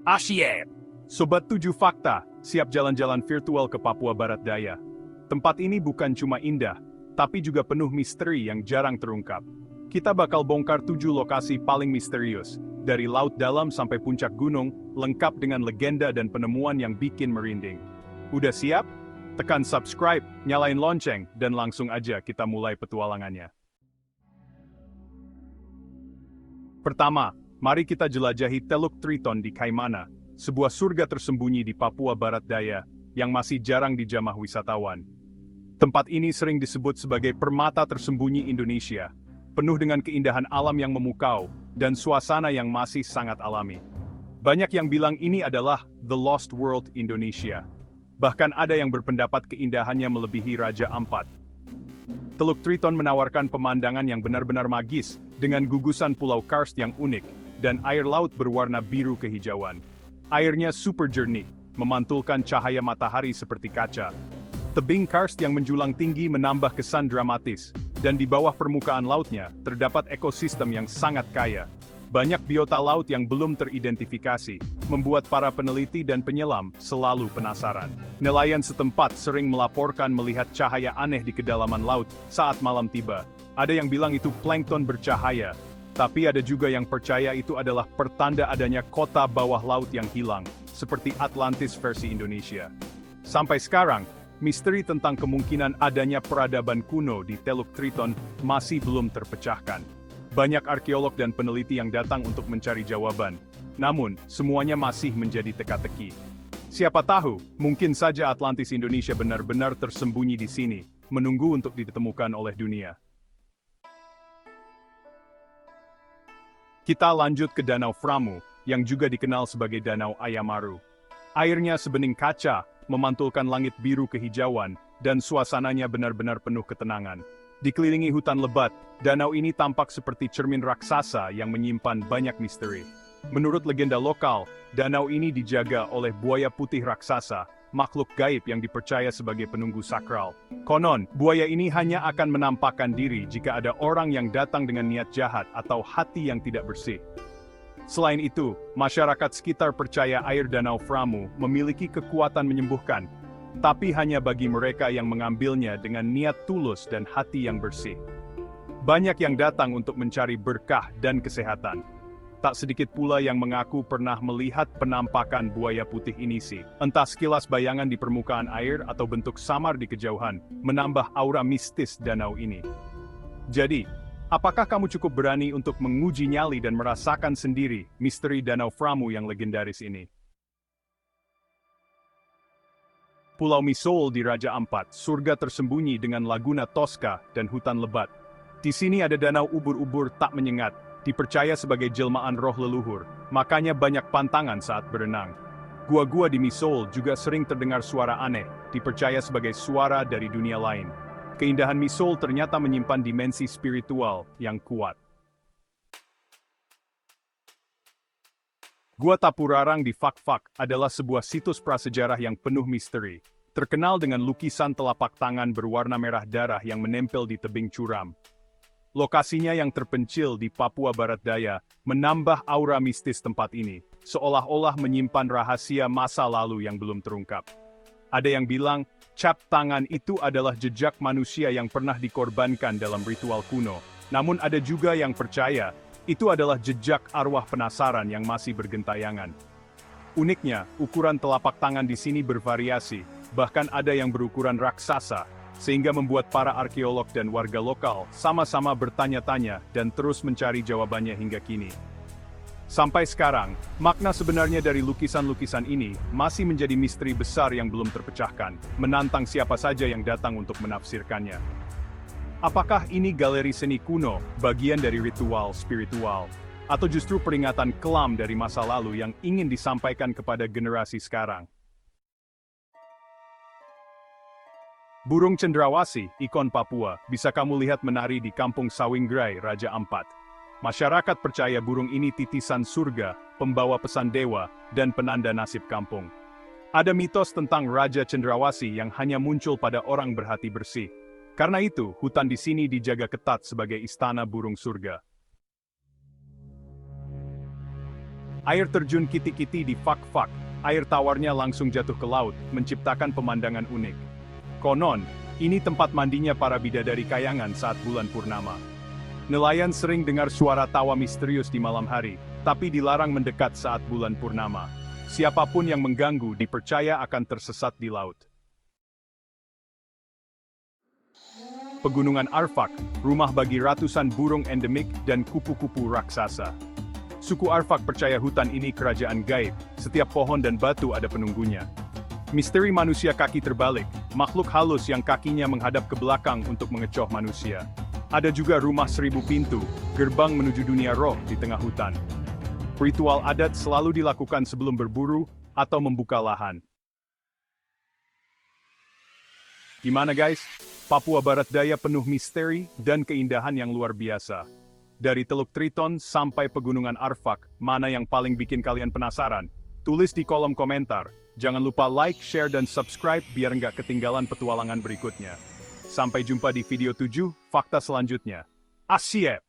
Asyik! Sobat 7 Fakta, siap jalan-jalan virtual ke Papua Barat Daya. Tempat ini bukan cuma indah, tapi juga penuh misteri yang jarang terungkap. Kita bakal bongkar 7 lokasi paling misterius, dari laut dalam sampai puncak gunung, lengkap dengan legenda dan penemuan yang bikin merinding. Udah siap? Tekan subscribe, nyalain lonceng, dan langsung aja kita mulai petualangannya. Pertama, mari kita jelajahi Teluk Triton di Kaimana, sebuah surga tersembunyi di Papua Barat Daya yang masih jarang dijamah wisatawan. Tempat ini sering disebut sebagai permata tersembunyi Indonesia, penuh dengan keindahan alam yang memukau dan suasana yang masih sangat alami. Banyak yang bilang ini adalah The Lost World Indonesia. Bahkan ada yang berpendapat keindahannya melebihi Raja Ampat. Teluk Triton menawarkan pemandangan yang benar-benar magis, dengan gugusan pulau karst yang unik, dan air laut berwarna biru kehijauan. Airnya super jernih, memantulkan cahaya matahari seperti kaca. Tebing karst yang menjulang tinggi menambah kesan dramatis, dan di bawah permukaan lautnya, terdapat ekosistem yang sangat kaya. Banyak biota laut yang belum teridentifikasi, membuat para peneliti dan penyelam selalu penasaran. Nelayan setempat sering melaporkan melihat cahaya aneh di kedalaman laut saat malam tiba. Ada yang bilang itu plankton bercahaya, tapi ada juga yang percaya itu adalah pertanda adanya kota bawah laut yang hilang, seperti Atlantis versi Indonesia. Sampai sekarang, misteri tentang kemungkinan adanya peradaban kuno di Teluk Triton masih belum terpecahkan. Banyak arkeolog dan peneliti yang datang untuk mencari jawaban. Namun, semuanya masih menjadi teka-teki. Siapa tahu, mungkin saja Atlantis Indonesia benar-benar tersembunyi di sini, menunggu untuk ditemukan oleh dunia. Kita lanjut ke Danau Framu, yang juga dikenal sebagai Danau Ayamaru. Airnya sebening kaca, memantulkan langit biru kehijauan, dan suasananya benar-benar penuh ketenangan. Dikelilingi hutan lebat, danau ini tampak seperti cermin raksasa yang menyimpan banyak misteri. Menurut legenda lokal, danau ini dijaga oleh buaya putih raksasa, makhluk gaib yang dipercaya sebagai penunggu sakral. Konon, buaya ini hanya akan menampakkan diri jika ada orang yang datang dengan niat jahat atau hati yang tidak bersih. Selain itu, masyarakat sekitar percaya air Danau Framu memiliki kekuatan menyembuhkan, tapi hanya bagi mereka yang mengambilnya dengan niat tulus dan hati yang bersih. Banyak yang datang untuk mencari berkah dan kesehatan. Tak sedikit pula yang mengaku pernah melihat penampakan buaya putih ini sih. Entah sekilas bayangan di permukaan air atau bentuk samar di kejauhan, menambah aura mistis danau ini. Jadi, apakah kamu cukup berani untuk menguji nyali dan merasakan sendiri misteri Danau Framu yang legendaris ini? Pulau Misool di Raja Ampat, surga tersembunyi dengan Laguna Tosca dan hutan lebat. Di sini ada danau ubur-ubur tak menyengat, dipercaya sebagai jelmaan roh leluhur, makanya banyak pantangan saat berenang. Gua-gua di Misool juga sering terdengar suara aneh, dipercaya sebagai suara dari dunia lain. Keindahan Misool ternyata menyimpan dimensi spiritual yang kuat. Gua Tapurarang di Fakfak adalah sebuah situs prasejarah yang penuh misteri, terkenal dengan lukisan telapak tangan berwarna merah darah yang menempel di tebing curam. Lokasinya yang terpencil di Papua Barat Daya menambah aura mistis tempat ini, seolah-olah menyimpan rahasia masa lalu yang belum terungkap. Ada yang bilang, cap tangan itu adalah jejak manusia yang pernah dikorbankan dalam ritual kuno. Namun ada juga yang percaya, itu adalah jejak arwah penasaran yang masih bergentayangan. Uniknya, ukuran telapak tangan di sini bervariasi, bahkan ada yang berukuran raksasa, sehingga membuat para arkeolog dan warga lokal sama-sama bertanya-tanya dan terus mencari jawabannya hingga kini. Sampai sekarang, makna sebenarnya dari lukisan-lukisan ini masih menjadi misteri besar yang belum terpecahkan, menantang siapa saja yang datang untuk menafsirkannya. Apakah ini galeri seni kuno, bagian dari ritual spiritual, atau justru peringatan kelam dari masa lalu yang ingin disampaikan kepada generasi sekarang? Burung cendrawasih, ikon Papua, bisa kamu lihat menari di Kampung Sawinggrai, Raja Ampat. Masyarakat percaya burung ini titisan surga, pembawa pesan dewa, dan penanda nasib kampung. Ada mitos tentang Raja Cendrawasih yang hanya muncul pada orang berhati bersih. Karena itu, hutan di sini dijaga ketat sebagai istana burung surga. Air terjun Kiti-Kiti di Fak-Fak, air tawarnya langsung jatuh ke laut, menciptakan pemandangan unik. Konon, ini tempat mandinya para bidadari kayangan saat bulan purnama. Nelayan sering dengar suara tawa misterius di malam hari, tapi dilarang mendekat saat bulan purnama. Siapapun yang mengganggu dipercaya akan tersesat di laut. Pegunungan Arfak, rumah bagi ratusan burung endemik dan kupu-kupu raksasa. Suku Arfak percaya hutan ini kerajaan gaib, setiap pohon dan batu ada penunggunya. Misteri manusia kaki terbalik, makhluk halus yang kakinya menghadap ke belakang untuk mengecoh manusia. Ada juga rumah 1000 pintu, gerbang menuju dunia roh di tengah hutan. Ritual adat selalu dilakukan sebelum berburu atau membuka lahan. Gimana guys? Papua Barat Daya penuh misteri dan keindahan yang luar biasa. Dari Teluk Triton sampai Pegunungan Arfak, mana yang paling bikin kalian penasaran? Tulis di kolom komentar. Jangan lupa like, share, dan subscribe biar nggak ketinggalan petualangan berikutnya. Sampai jumpa di video 7, fakta selanjutnya. Asyik!